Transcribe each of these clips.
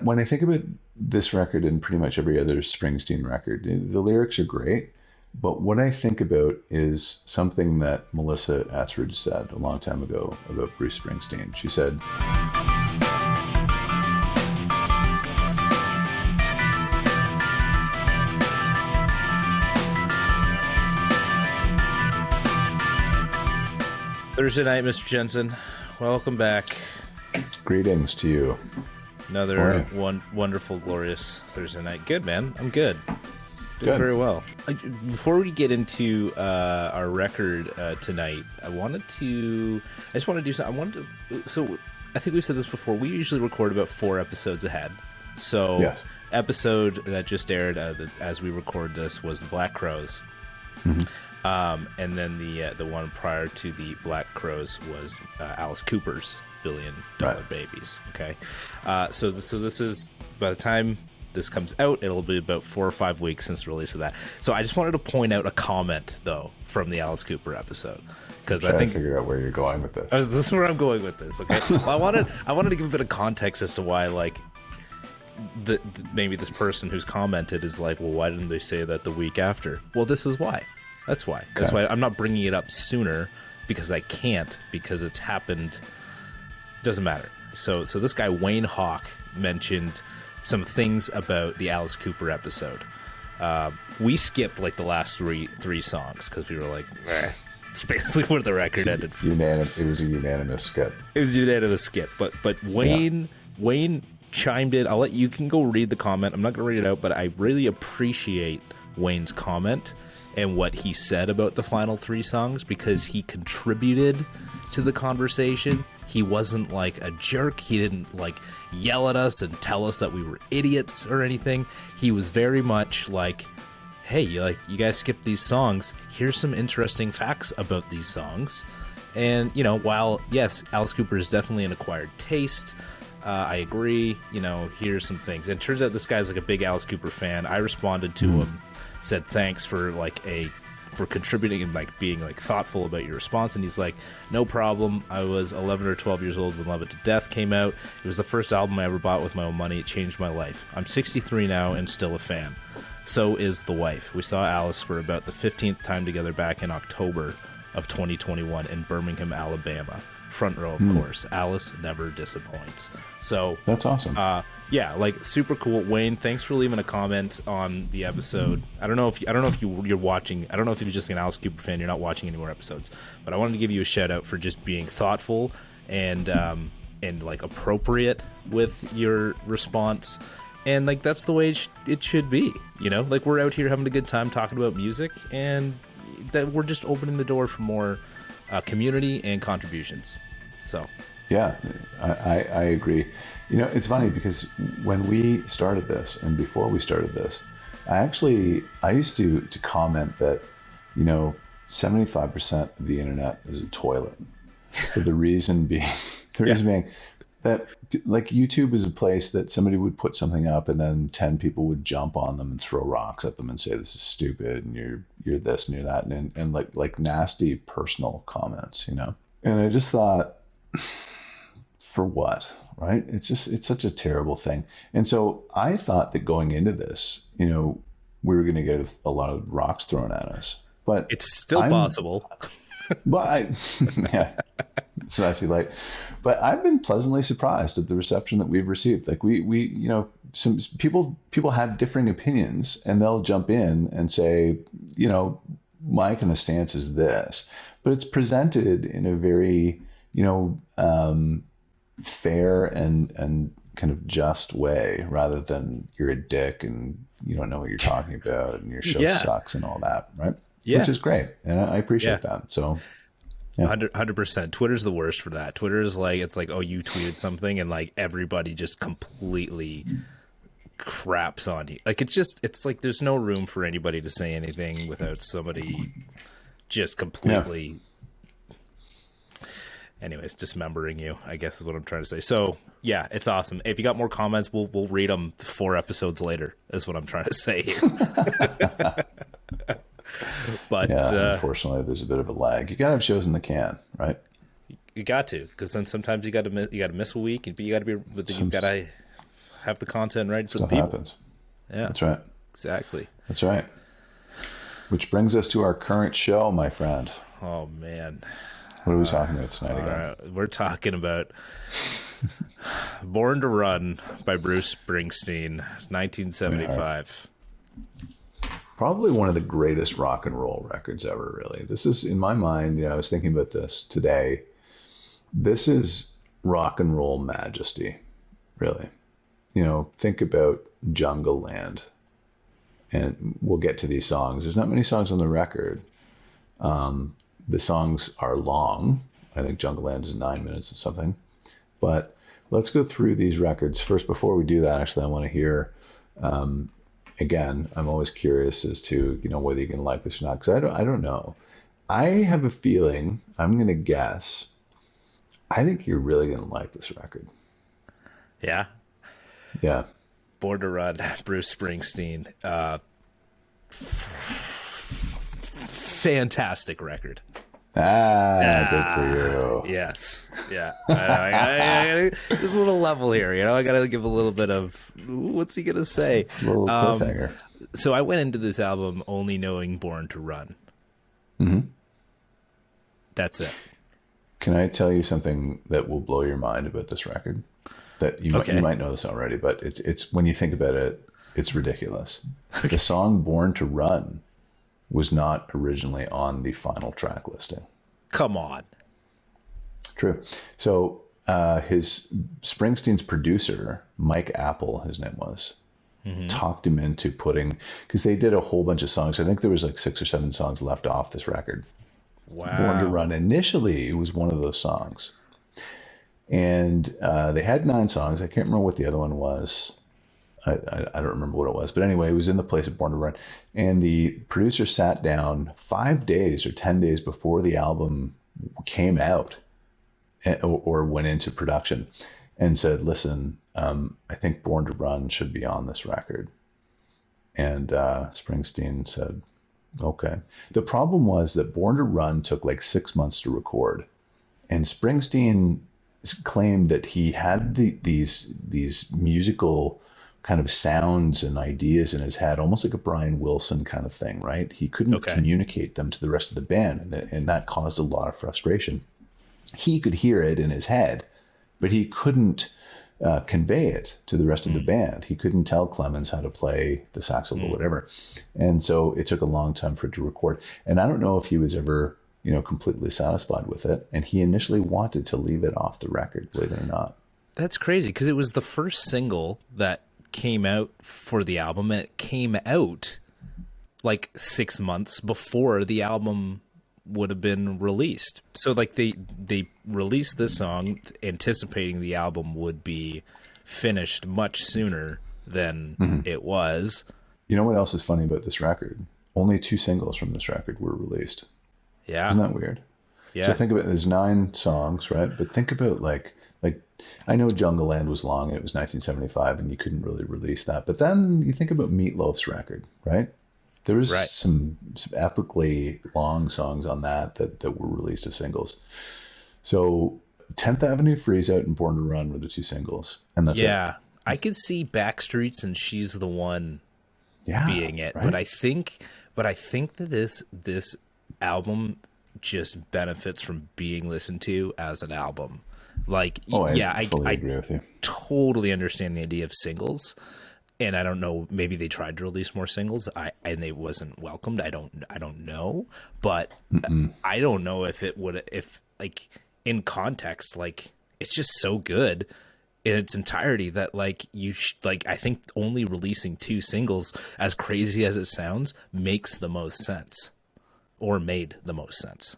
when I think about this record and pretty much every other Springsteen record, the lyrics are great. But what I think about is something that Melissa Etheridge said a long time ago about Bruce Springsteen. She said, Thursday night, Mr. Jensen. Welcome back. greetings to you. Another wonderful, glorious Thursday night. Good, man. I'm good. Doing very well. Before we get into our record tonight, I just want to do something. So I think we've said this before. We usually record about 4 episodes ahead. So Yes. episode that just aired as we record this was the Black Crowes. Mm-hmm. And then the one prior to the Black Crowes was Alice Cooper's $1 Billion Babies. Okay, so this is, by the time this comes out, it'll be about 4 or 5 weeks since the release of that. So I just wanted to point out a comment though from the Alice Cooper episode, because I think I figured out where you're going with this. This is where I'm going with this. Okay, well, I wanted to give a bit of context as to why, like, maybe this person who's commented is like, well, why didn't they say that the week after? Well, this is why. That's why. Okay. That's why I'm not bringing it up sooner, because I can't, because it's happened. Doesn't matter. So this guy Wayne Hawk mentioned some things about the Alice Cooper episode. We skipped like the last three songs because we were like, it's basically where the record ended. It was a unanimous skip. It was a unanimous skip. But Wayne chimed in. You can go read the comment. I'm not going to read it out, but I really appreciate Wayne's comment and what he said about the final 3 songs, because he contributed to the conversation. He wasn't like a jerk. He didn't like yell at us and tell us that we were idiots or anything. He was very much like, hey, you guys skipped these songs. Here's some interesting facts about these songs. And, while, yes, Alice Cooper is definitely an acquired taste, I agree, here's some things. And it turns out this guy's like a big Alice Cooper fan. I responded to him, said thanks for contributing and like being like thoughtful about your response, and he's like, no problem. I was 11 or 12 years old when Love It to Death came out. It was the first album I ever bought with my own money. It changed my life. I'm 63 now and still a fan. So is the wife. We saw Alice for about the 15th time together back in October of 2021 in Birmingham, Alabama. Front row, of course. Alice never disappoints. So that's awesome. Yeah, like, super cool. Wayne, thanks for leaving a comment on the episode. I don't know if you're watching. I don't know if you're just an Alice Cooper fan. You're not watching any more episodes, but I wanted to give you a shout out for just being thoughtful and like appropriate with your response. And like, that's the way it should be. Like, we're out here having a good time talking about music, and that we're just opening the door for more community and contributions. So yeah, I agree. It's funny because when we started this and before we started this, I used to comment that 75% of the internet is a toilet, for the reason being that, like, YouTube is a place that somebody would put something up and then 10 people would jump on them and throw rocks at them and say this is stupid and you're this and you're that, and like nasty personal comments, And I just thought, for what, right? It's such a terrible thing. And so I thought that going into this, we were going to get a lot of rocks thrown at us, but it's still possible. But it's not too late. But I've been pleasantly surprised at the reception that we've received. Like we some people have differing opinions, and they'll jump in and say, my kind of stance is this, but it's presented in a very, fair and kind of just way, rather than you're a dick and you don't know what you're talking about and your show sucks and all that, right? Yeah. Which is great. And I appreciate that. So 100%. Twitter's the worst for that. Twitter is like, it's like, oh, you tweeted something and like everybody just completely craps on you. Like, it's like there's no room for anybody to say anything without somebody just completely anyways, dismembering you, I guess is what I'm trying to say. So yeah, it's awesome. If you got more comments, we'll read them 4 episodes later, is what I'm trying to say here. But unfortunately, there's a bit of a lag. You gotta have shows in the can, right? You got to, because then sometimes you got to miss a week, but you got to be. have the content right for the Stuff people. happens. Yeah, That's right. exactly. That's right. Which brings us to our current show, my friend. Oh man, What are we talking about tonight again? we're talking about "Born to Run" by Bruce Springsteen, 1975. Probably one of the greatest rock and roll records ever, really. This is, in my mind, I was thinking about this today. This is rock and roll majesty, really. Think about Jungle Land. And we'll get to these songs. There's not many songs on the record. The songs are long. I think Jungle Land is 9 minutes or something. But let's go through these records. First, before we do that, actually, I want to hear, again, I'm always curious as to, whether you're going to like this or not, because I don't know. I have a feeling, I'm going to guess, I think you're really going to like this record. Yeah. Yeah. Born to Run, Bruce Springsteen. Fantastic record. Good for you. Yes. Yeah. I there's a little level here, I got to give a little bit of, what's he going to say? A little cliffhanger. So I went into this album only knowing Born to Run. Mm-hmm. That's it. Can I tell you something that will blow your mind about this record? That you might know this already, but it's when you think about it, it's ridiculous. Okay. The song "Born to Run" was not originally on the final track listing. Come on. True. So Springsteen's producer, Mike Apple, his name was, talked him into putting, because they did a whole bunch of songs. I think there was like 6 or 7 songs left off this record. Wow. Born to Run. Initially, it was one of those songs. And they had 9 songs. I can't remember what the other one was. I don't remember what it was. But anyway, it was in the place of Born to Run. And the producer sat down 5 days or 10 days before the album came out or went into production and said, listen, I think Born to Run should be on this record. And Springsteen said, okay. The problem was that Born to Run took like 6 months to record. And Springsteen claimed that he had these musical kind of sounds and ideas in his head, almost like a Brian Wilson kind of thing, right? He couldn't communicate them to the rest of the band, and that caused a lot of frustration. He could hear it in his head, but he couldn't convey it to the rest of the band. He couldn't tell Clemens how to play the saxophone or whatever. And so it took a long time for it to record. And I don't know if he was ever completely satisfied with it. And he initially wanted to leave it off the record, believe it or not. That's crazy, because it was the first single that came out for the album, and it came out like 6 months before the album would have been released. So like they released this song anticipating the album would be finished much sooner than it was. You know what else is funny about this record? Only 2 singles from this record were released. Yeah. Isn't that weird? Yeah. So think about it, there's 9 songs, right? But think about like I know Jungle Land was long and it was 1975 and you couldn't really release that. But then you think about Meatloaf's record, right? There was some epically long songs on that were released as singles. So 10th Avenue, Freeze Out, and Born to Run were the 2 singles. And that's it. I could see Backstreets and She's the One being it. Right? But I think that this album just benefits from being listened to as an album. Like, I fully agree with you. Totally understand the idea of singles, and I don't know. Maybe they tried to release more singles, and they wasn't welcomed. I don't know, but I don't know if it would, if like in context, like it's just so good in its entirety that like I think only releasing 2 singles, as crazy as it sounds, makes the most sense, or made the most sense.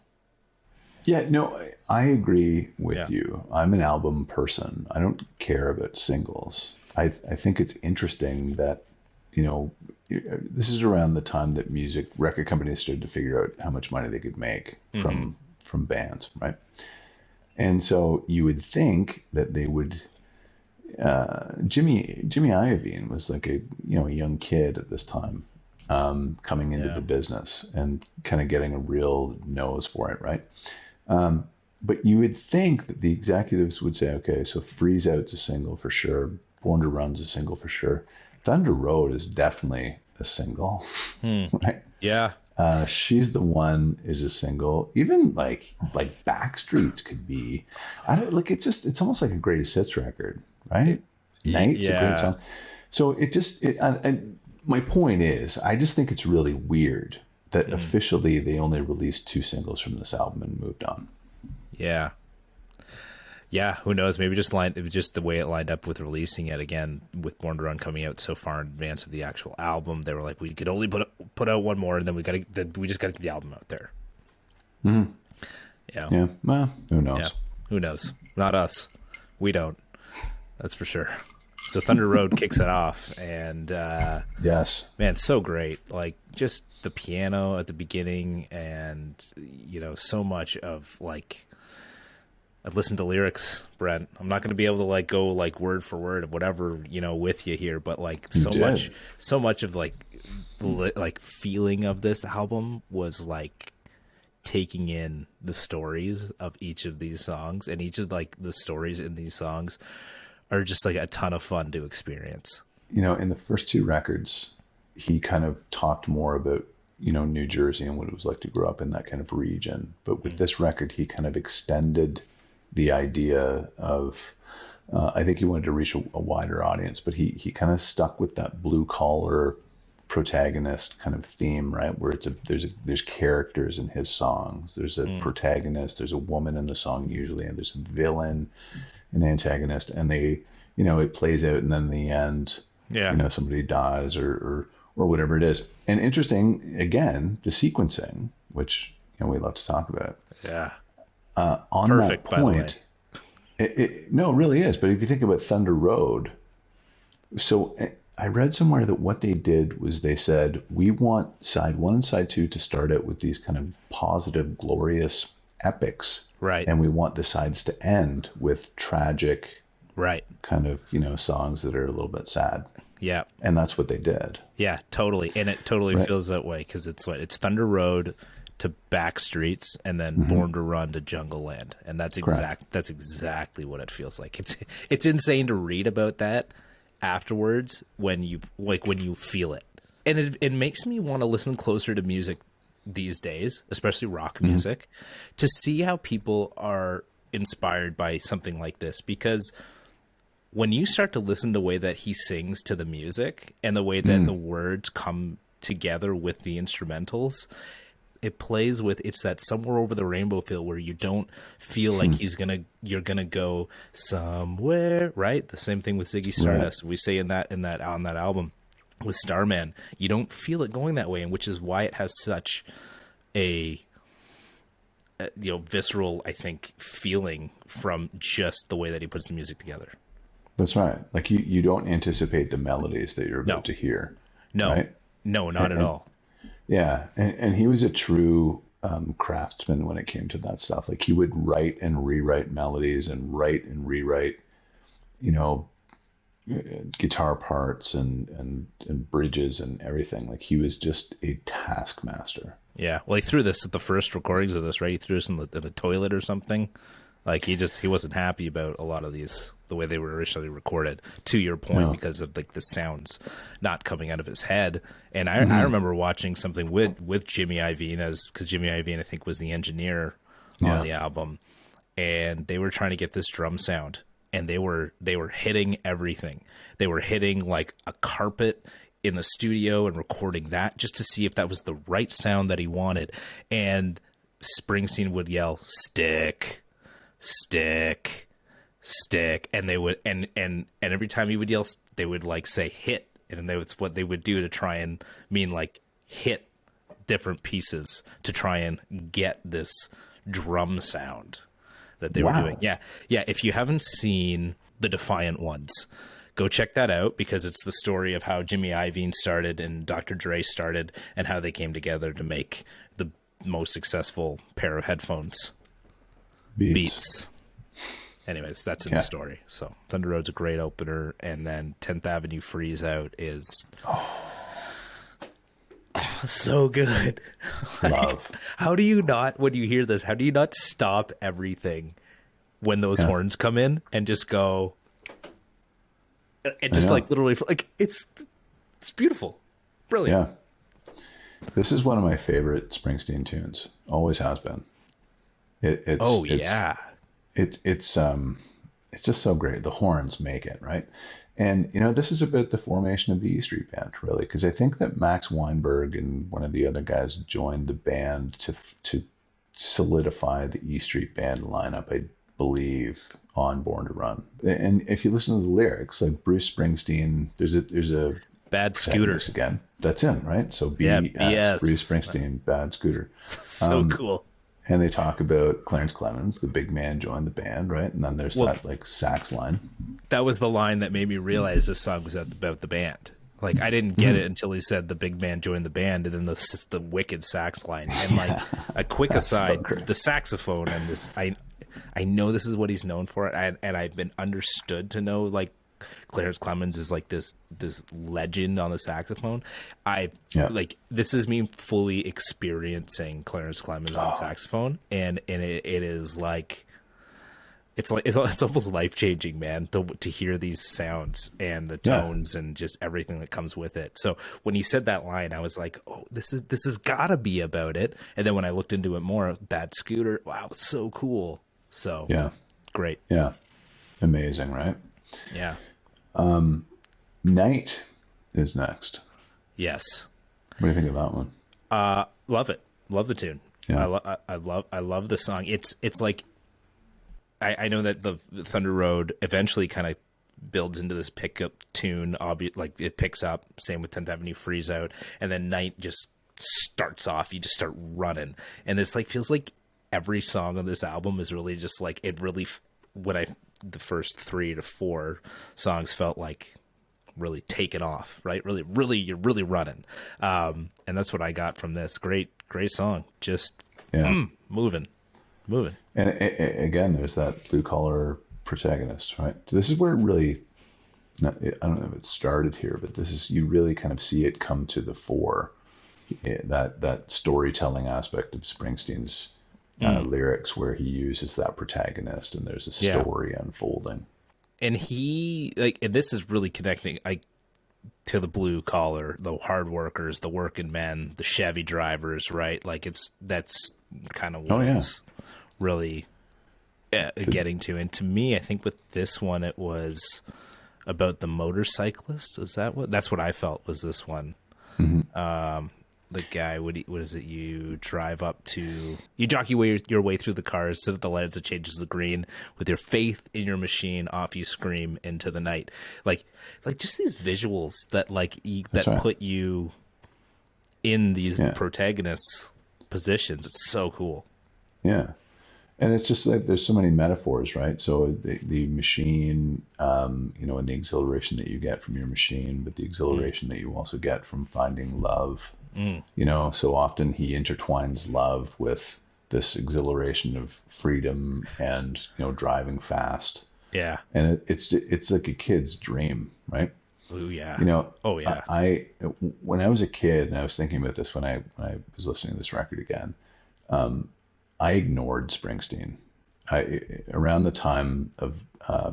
Yeah, no, I agree with you. I'm an album person. I don't care about singles. I think it's interesting that, this is around the time that record companies started to figure out how much money they could make from bands, right? And so you would think that they would, Jimmy Iovine was like a young kid at this time, coming into the business and kind of getting a real nose for it, right? But you would think that the executives would say, okay, so Freeze Out's a single for sure. Born to Run's a single for sure. Thunder Road is definitely a single, right? Yeah. She's the One is a single. Even like Backstreets could be. I don't like. It's almost like a greatest hits record, right? Night's a great song. So and my point is, I just think it's really weird that officially they only released 2 singles from this album and moved on. Yeah. Yeah, who knows? Maybe just the way it lined up with releasing it again, with Born to Run coming out so far in advance of the actual album. They were like, we could only put out one more, and then we just got to get the album out there. Mm-hmm. Yeah. Yeah. Well, who knows? Yeah. Who knows? Not us. We don't. That's for sure. So Thunder Road kicks it off, and yes, man, so great. Like just the piano at the beginning, and so much of like. I've listened to lyrics, Brent. I'm not going to be able to like go like word for word of whatever, with you here, but like so much of like feeling of this album was like taking in the stories of each of these songs, and each of like the stories in these songs are just like a ton of fun to experience. In the first 2 records, he kind of talked more about, New Jersey and what it was like to grow up in that kind of region. But with this record, he kind of extended the idea of, I think he wanted to reach a wider audience, but he kind of stuck with that blue collar protagonist kind of theme, right? Where there's characters in his songs. There's a protagonist, there's a woman in the song usually, and there's a villain, an antagonist, and they, it plays out, and then in the end, somebody dies or whatever it is. And interesting, again, the sequencing, which we love to talk about. Yeah. On Perfect, that point, it really is. But if you think about Thunder Road, so I read somewhere that what they did was they said, we want side 1 and side 2 to start out with these kind of positive, glorious epics. Right. And we want the sides to end with tragic, right, kind of, songs that are a little bit sad. Yeah. And that's what they did. Yeah, totally. And it totally feels that way, because it's Thunder Road to Backstreets, and then Born to Run to Jungle Land, and that's exactly what it feels like. It's insane to read about that afterwards when you feel it, and it makes me want to listen closer to music these days, especially rock music, to see how people are inspired by something like this. Because when you start to listen to the way that he sings to the music and the way that the words come together with the instrumentals, it plays with, it's that Somewhere Over the Rainbow feel where you don't feel like you're gonna go somewhere, right? The same thing with Ziggy Stardust. Right. We say on that album with Starman, you don't feel it going that way, and which is why it has such a visceral, I think, feeling from just the way that he puts the music together. That's right. Like you don't anticipate the melodies that you're about to hear. No, right? No, not at all. Yeah, and he was a true craftsman when it came to that stuff. Like he would write and rewrite melodies and write and rewrite, guitar parts and bridges and everything. Like he was just a taskmaster. Yeah, well, he threw this at the first recordings of this, right? He threw this in the toilet or something. Like he wasn't happy about a lot of these, the way they were originally recorded, to your point, because of like the sounds not coming out of his head. And I remember watching something with Jimmy Iovine, because Jimmy Iovine, I think, was the engineer on the album, and they were trying to get this drum sound, and they were hitting everything. They were hitting like a carpet in the studio and recording that just to see if that was the right sound that he wanted. And Springsteen would yell, "Stick, stick, stick," and they would and every time he would yell, they would like say "hit," and that's what they would do to try and mean like hit different pieces to try and get this drum sound that they were doing. Yeah. If you haven't seen The Defiant Ones, go check that out, because it's the story of how Jimmy Iovine started and Dr. Dre started, and how they came together to make the most successful pair of headphones. Beats. Anyways, that's in the story. So Thunder Road's a great opener, and then 10th Avenue Freeze Out is so good. Love. How do you not, when you hear this, how do you not stop everything when those horns come in and just go, And just like literally, like it's beautiful, brilliant. Yeah, this is one of my favorite Springsteen tunes. Always has been. It's just so great. The horns make it, right? And this is about the formation of the E Street Band, really, because I think that Max Weinberg and one of the other guys joined the band to solidify the E Street Band lineup, I believe, on Born to Run. And if you listen to the lyrics, like Bruce Springsteen, there's a Bad Scooter again. That's him, right? So BS. Bruce Springsteen, Bad Scooter. So cool. And they talk about Clarence Clemens, the big man, joined the band, right? And then there's that like sax line. That was the line that made me realize this song was about the band. Like I didn't get it until he said the big man joined the band, and then the wicked sax line. And like a quick aside, the saxophone and this, I know this is what he's known for, and I've been understood to know like Clarence Clemens is like this legend on the saxophone. Like this is me fully experiencing Clarence Clemens on saxophone, and it is like it's almost life-changing, man, to hear these sounds and the tones and just everything that comes with it. So when he said that line, I was like, oh, this has gotta be about it. And then when I looked into it more, Bad Scooter, wow, it's so cool. So great. Yeah, amazing, right? Yeah. Night is next. Yes. What do you think of that one? Love it. Love the tune. Yeah. I love the song. It's like I know that the Thunder Road eventually kind of builds into this pickup tune. Like it picks up. Same with 10th Avenue Freeze Out, and then Night just starts off. You just start running, and it's like feels like every song on this album is really just like it. Really, the first 3 to 4 songs felt like really taken off, right? Really, you're really running. And that's what I got from this. Great song. Just moving. And again, there's that blue collar protagonist, right? So this is where it really, I don't know if it started here, but you really kind of see it come to the fore. That storytelling aspect of Springsteen's lyrics, where he uses that protagonist and there's a story unfolding. And and this is really connecting to the blue collar, the hard workers, the working men, the Chevy drivers, right? Like that's kind of what it's really getting to. And to me, I think with this one, it was about the motorcyclist. That's what I felt was this one. Mm-hmm. The guy, what is it? You drive up to, you jockey your way through the cars, sit at the lights, it changes the green. With your faith in your machine, off you scream into the night. Like just these visuals that put you in these protagonists' positions. It's so cool. Yeah. And it's just like there's so many metaphors, right? So the machine, and the exhilaration that you get from your machine, but the exhilaration that you also get from finding love. So often he intertwines love with this exhilaration of freedom and, driving fast. Yeah. And it's like a kid's dream, right? Oh yeah. I when I was a kid, and I was thinking about this when I was listening to this record again, I ignored Springsteen. Around the time of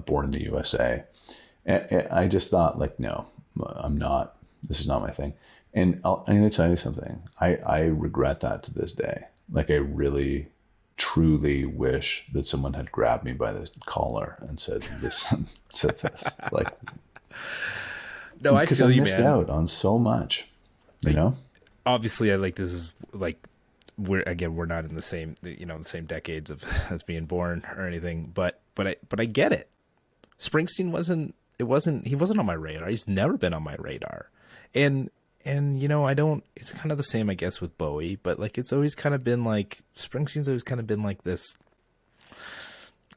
Born in the USA, I just thought like, no, I'm not. This is not my thing. And I'm going to tell you something. I regret that to this day. Like I really, truly wish that someone had grabbed me by the collar and said, "Listen to this." Like, no, I feel you, man. Because I missed out on so much. Obviously, this is like. We're not in the same the same decades of as being born or anything, but I get it. Springsteen he wasn't on my radar. He's never been on my radar, and I don't. It's kind of the same, I guess, with Bowie, but like it's always kind of been like Springsteen's always kind of been like this.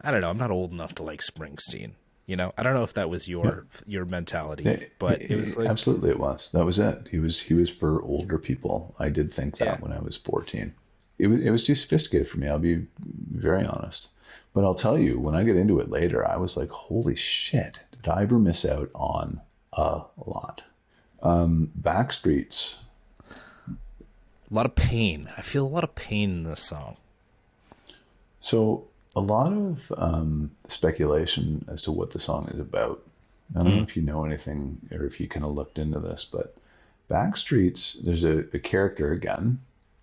I don't know. I'm not old enough to like Springsteen. I don't know if that was your mentality, but it was like, absolutely it was. That was it. He was for older people. I did think that when I was 14. It was too sophisticated for me. I'll be very honest. But I'll tell you, when I get into it later, I was like, holy shit, did I ever miss out on a lot? Backstreets. A lot of pain. I feel a lot of pain in this song. So a lot of speculation as to what the song is about. I don't know if you know anything or if you kind of looked into this, but Backstreets, there's a character again.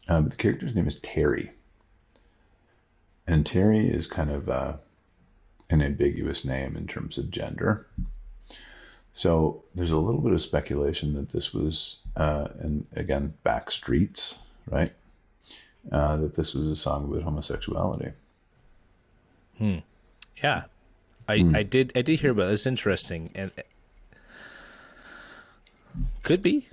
But the character's name is Terry. And Terry is kind of an ambiguous name in terms of gender. So there's a little bit of speculation that this was, and again, Backstreets, right? That this was a song about homosexuality. Yeah. I did hear about it. It's interesting. And could be.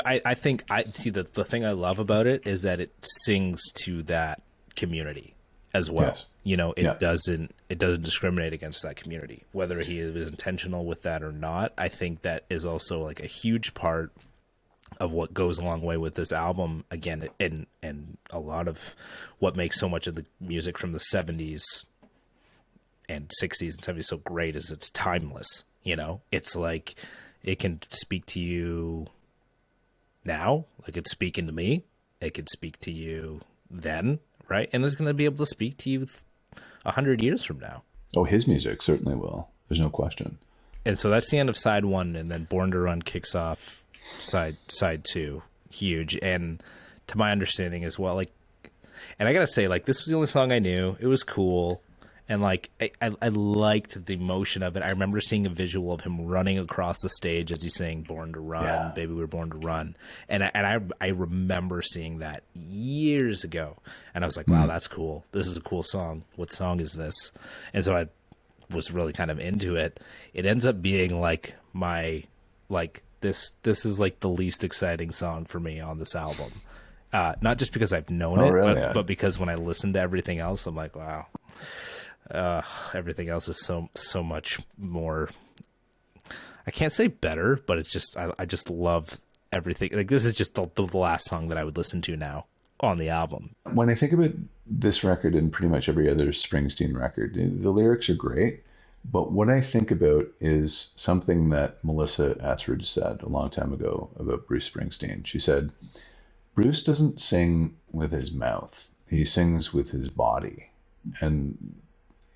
I think the thing I love about it is that it sings to that community as well. Yes. You know, it doesn't discriminate against that community, whether he was intentional with that or not. I think that is also like a huge part of what goes a long way with this album. Again, and a lot of what makes so much of the music from the 70s and 60s and 70s so great is it's timeless. You know, it's like it can speak to you now, like it's speaking to me. It could speak to you then, right? And it's going to be able to speak to you 100 years from now. Oh, his music certainly will. There's no question. And so that's the end of side one, and then Born to Run kicks off side two. Huge. And to my understanding as well, like, and I gotta say, like, this was the only song I knew. It was cool. And like I liked the emotion of it. I remember seeing a visual of him running across the stage as he's saying "Born to Run," "Baby, we were born to run," and I remember seeing that years ago, and I was like, "Wow, that's cool. This is a cool song. What song is this?" And so I was really kind of into it. It ends up being like this is like the least exciting song for me on this album. Not just because I've known it, really? but because when I listen to everything else, I'm like, wow. Everything else is so much more, I can't say better, but it's just I just love everything. Like, this is just the last song that I would listen to now on the album. When I think about this record and pretty much every other Springsteen record, the lyrics are great, but what I think about is something that Melissa Etheridge said a long time ago about Bruce Springsteen. She said, Bruce doesn't sing with his mouth, he sings with his body. And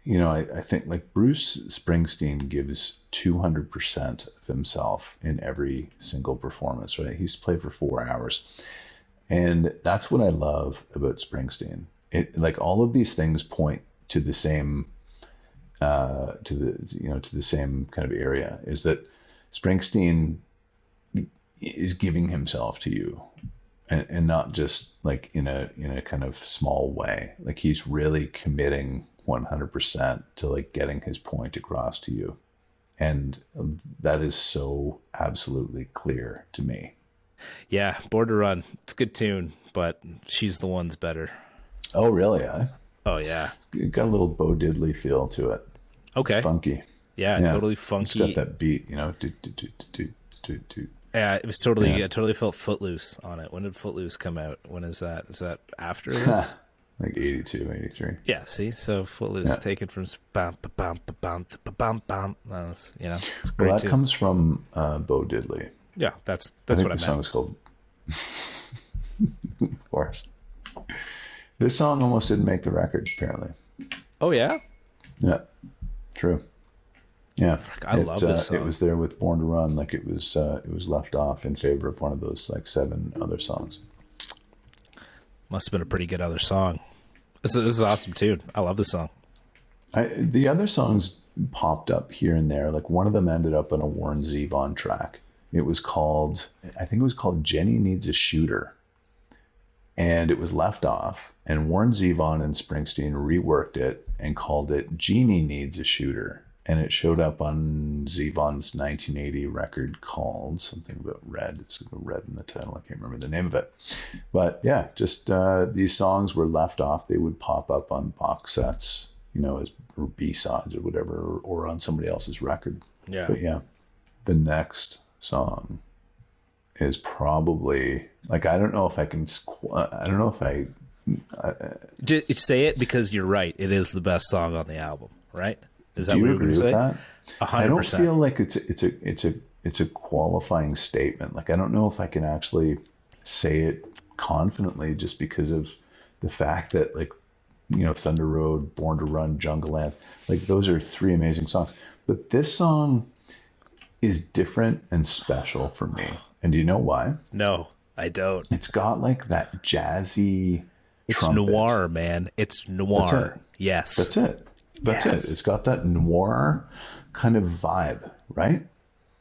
you know, I think like Bruce Springsteen gives 200% of himself in every single performance, right? He used to play for 4 hours. And that's what I love about Springsteen. It, like, all of these things point to the same, to the same kind of area, is that Springsteen is giving himself to you. And not just like in a kind of small way. Like, he's really committing 100% to like getting his point across to you. And that is so absolutely clear to me. Yeah, Born to Run. It's a good tune, but She's the One's better. Oh, really? Oh, yeah. It got a little Bo Diddley feel to it. Okay. It's funky. Yeah, totally funky. It's got that beat, you know. Yeah, it was totally. I totally felt Footloose on it. When did Footloose come out? When is that? Is that after this? Like 82, 83. Yeah. See, so Footloose taken from bam bam bam bam bam. You know, it's great. Well, that comes from Bo Diddley. Yeah, that's I think what I meant. The song's called. Of course. This song almost didn't make the record, apparently. Oh yeah. Yeah. True. Yeah, I love this song. It was there with Born to Run, like it was left off in favor of one of those like 7 other songs. Must have been a pretty good other song. This is an awesome tune. I love this song. The other songs popped up here and there. Like, one of them ended up on a Warren Zevon track. It was called, I think it was called Jenny Needs a Shooter. And it was left off. And Warren Zevon and Springsteen reworked it and called it Jeannie Needs a Shooter. And it showed up on Zevon's 1980 record called something about Red. It's Red in the title. I can't remember the name of it. But yeah, just these songs were left off. They would pop up on box sets, you know, as or B-sides or whatever, or on somebody else's record. Yeah. But yeah, the next song is probably, like, I don't know if I Just say it, because you're right. It is the best song on the album, right? Is that Do what you you're agree going to with say? that? 100%. I don't feel like it's a qualifying statement. Like, I don't know if I can actually say it confidently, just because of the fact that, like, you know, Thunder Road, Born to Run, Jungle Land, like, those are 3 amazing songs. But this song is different and special for me. And do you know why? No, I don't. It's got like that jazzy trumpet. It's noir, man. It's noir. That's it. Yes. That's it. That's Yes. it. It's got that noir kind of vibe, right?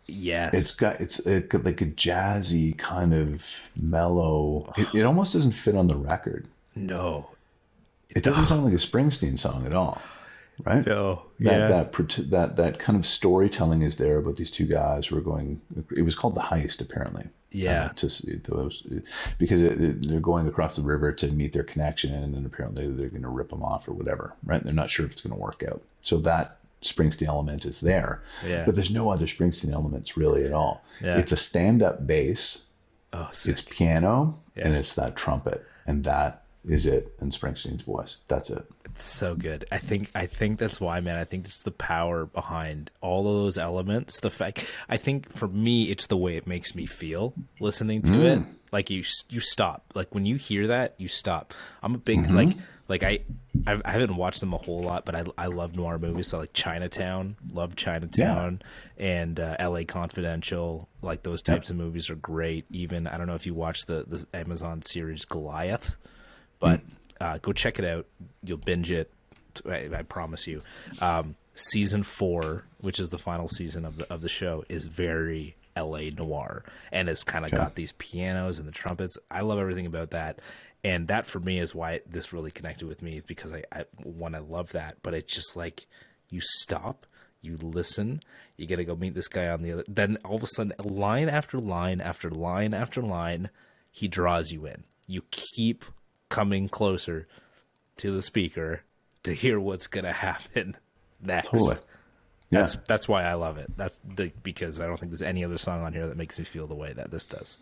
Yes. It's got like a jazzy kind of mellow. It almost doesn't fit on the record. No. It doesn't sound like a Springsteen song at all, right? No. That kind of storytelling is there about these two guys who are going. It was called the Heist, apparently. Yeah. Because they're going across the river to meet their connection, and apparently they're going to rip them off or whatever, right? They're not sure if it's going to work out. So that Springsteen element is there, but there's no other Springsteen elements really at all. Yeah. It's a stand-up bass, it's piano, and it's that trumpet, and that is it in Springsteen's voice. That's it. It's so good. I think that's why, man. I think it's the power behind all of those elements. The fact, I think for me, it's the way it makes me feel listening to it. Like you stop. Like when you hear that, you stop. I'm a big like I haven't watched them a whole lot, but I love noir movies. So like Chinatown, love Chinatown, and L.A. Confidential. Like those types of movies are great. Even I don't know if you watched the Amazon series Goliath, but go check it out. You'll binge it. I promise you. Season 4, which is the final season of the show, is very LA noir, and it's kind of got these pianos and the trumpets. I love everything about that, and that for me is why this really connected with me, because I love that, but it's just like you stop, you listen, you gotta go meet this guy on the other. Then all of a sudden, line after line after line after line, he draws you in. You keep coming closer to the speaker to hear what's gonna happen next. Totally. Yeah. That's why I love it. Because I don't think there's any other song on here that makes me feel the way that this does.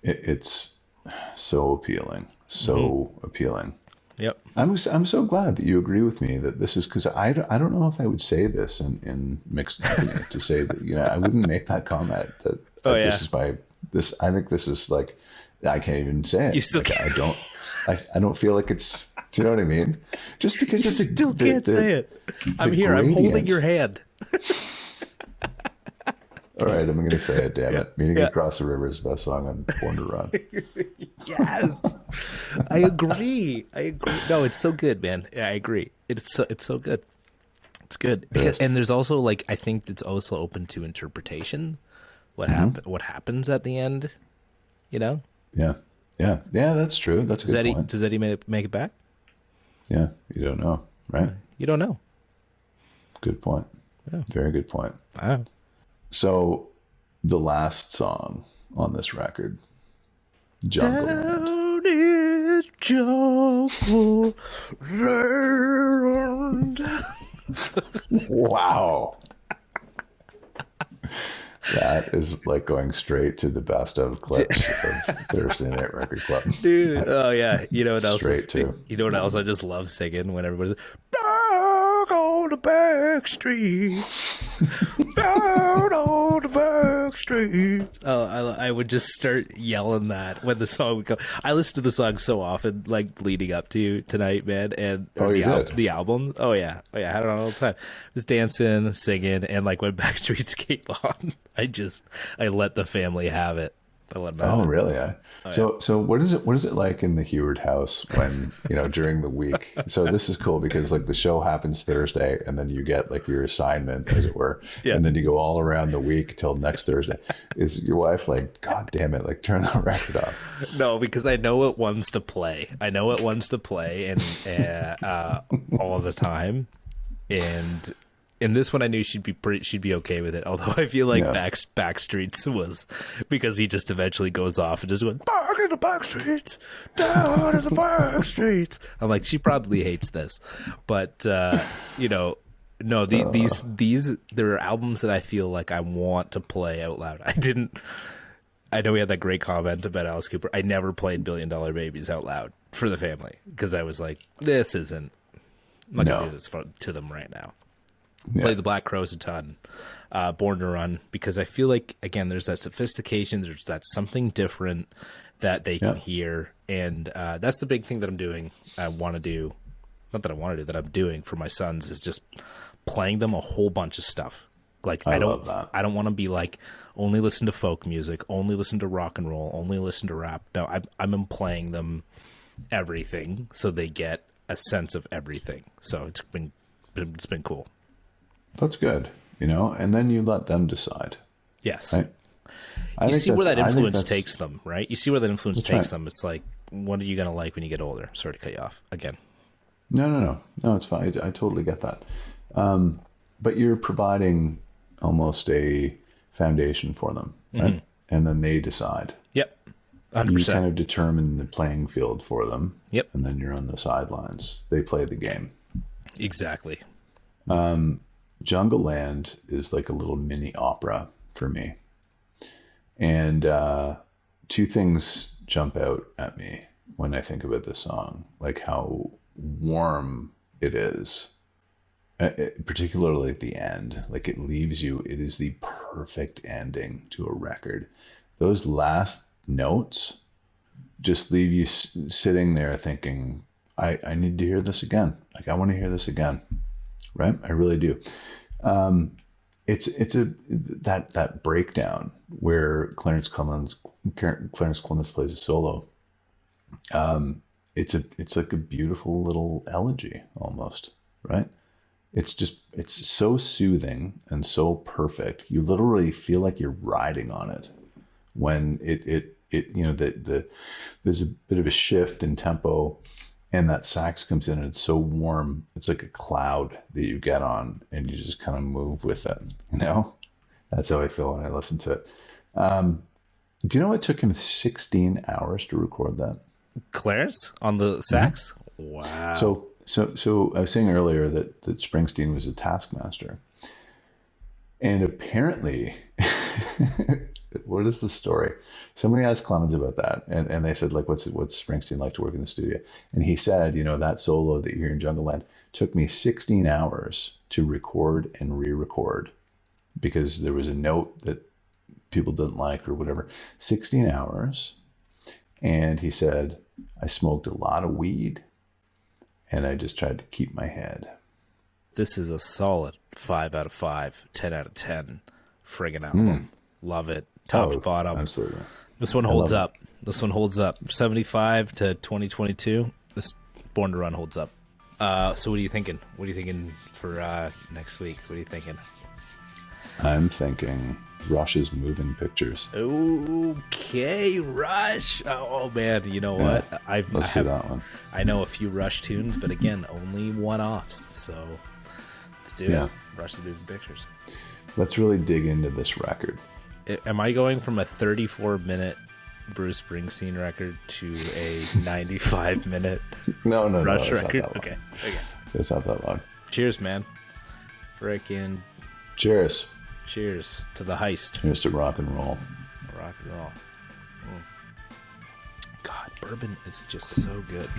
It's so appealing. So appealing. Yep. I'm so glad that you agree with me that this is, because I don't know if I would say this in mixed company to say that, I wouldn't make that comment that this is this. I think this is like, I can't even say it. You still like, can't. I don't feel like it's, do you know what I mean? Just because You still can't say it. I'm here. I'm holding your hand. All right, I'm going to say it, damn it. Meeting Across the River is the best song on Born to Run. Yes. I agree. No, it's so good, man. Yeah, I agree. It's so good. It's good. And there's also like, I think it's also open to interpretation. What happens at the end, Yeah. Yeah, that's true. That's a good point. Does Eddie make it back? Yeah, you don't know, right? You don't know. Good point. Yeah. Very good point. Wow. So, the last song on this record, Jungle Land. Down in Jungle Land. Wow. That is like going straight to the best of clips of Thursday Night Record Club. Dude, oh yeah. You know what else? Straight to. You know what else I just love singing when everybody's down on the back streets. Down on the back streets. Oh, I would just start yelling that when the song would go. I listen to the song so often, like leading up to tonight, man. And the album. Oh yeah. I had it on all the time. I was dancing, singing, and like when Backstreets came on, I let the family have it. Really? So what is it like in the Huard house when, during the week? So this is cool because like the show happens Thursday and then you get like your assignment, as it were. Yeah. And then you go all around the week till next Thursday. Is your wife like, God damn it, like turn the record off? No, because I know it wants to play. And all the time. And in this one, I knew she'd be okay with it. Although I feel like Backstreets was, because he just eventually goes off and just went back in the Backstreets, down in the Backstreets. I'm like, she probably hates this, but no, these there are albums that I feel like I want to play out loud. I know we had that great comment about Alice Cooper. I never played $1 Billion Babies out loud for the family because I was like, this isn't. I'm not gonna do this to them right now. Play the Black Crowes a ton, Born to Run, because I feel like, again, there's that sophistication, there's that something different that they can hear, and that's the big thing that I'm doing. That I'm doing for my sons is just playing them a whole bunch of stuff. Like I love that. I don't want to be like only listen to folk music, only listen to rock and roll, only listen to rap. No, I'm playing them everything so they get a sense of everything. So it's been cool. That's good, you know, and then you let them decide. Yes. Right? You see where that influence takes them, right? You see where that influence takes them. It's like, what are you going to like when you get older? Sorry to cut you off again. No, it's fine. I totally get that. But you're providing almost a foundation for them, right? And then they decide. Yep. 100%. You kind of determine the playing field for them. Yep. And then you're on the sidelines. They play the game. Exactly. Jungle Land is like a little mini opera for me. And two things jump out at me when I think about this song, like how warm it is, particularly at the end. Like it leaves you, it is the perfect ending to a record. Those last notes just leave you sitting there thinking, I need to hear this again. Like I want to hear this again. Right? I really do. It's that breakdown where Clarence Clemens plays a solo. It's like a beautiful little elegy almost, right? It's so soothing and so perfect. You literally feel like you're riding on it when it you know, there's a bit of a shift in tempo. And that sax comes in and it's so warm. It's like a cloud that you get on and you just kind of move with it. You know, that's how I feel when I listen to it. Do you know it took him 16 hours to record that? Clarence on the sax? Mm-hmm. Wow. So I was saying earlier that Springsteen was a taskmaster. And apparently, what is the story? Somebody asked Clemens about that, and they said, like, what's Springsteen like to work in the studio? And he said, you know, that solo that you hear in Jungle Land took me 16 hours to record and re-record because there was a note that people didn't like or whatever. 16 hours. And he said, I smoked a lot of weed, and I just tried to keep my head. This is a solid 5 out of 5, 10 out of 10 friggin' album. Love it. Top to bottom. Absolutely. This one holds up. This one holds up. 75 to 2022. This Born to Run holds up. So what are you thinking? What are you thinking for next week? What are you thinking? I'm thinking Rush's Moving Pictures. Okay, Rush. Oh man, you know what? Let's do that one. I know a few Rush tunes, but again, only one-offs. So let's do it. Rush's Moving Pictures. Let's really dig into this record. Am I going from a 34-minute Bruce Springsteen record to a 95-minute No, Rush it's record? Not that long. Okay. It's not that long. Cheers, man. Frickin' Cheers. cheers to the heist. Cheers to rock and roll. Rock and roll. God, bourbon is just so good.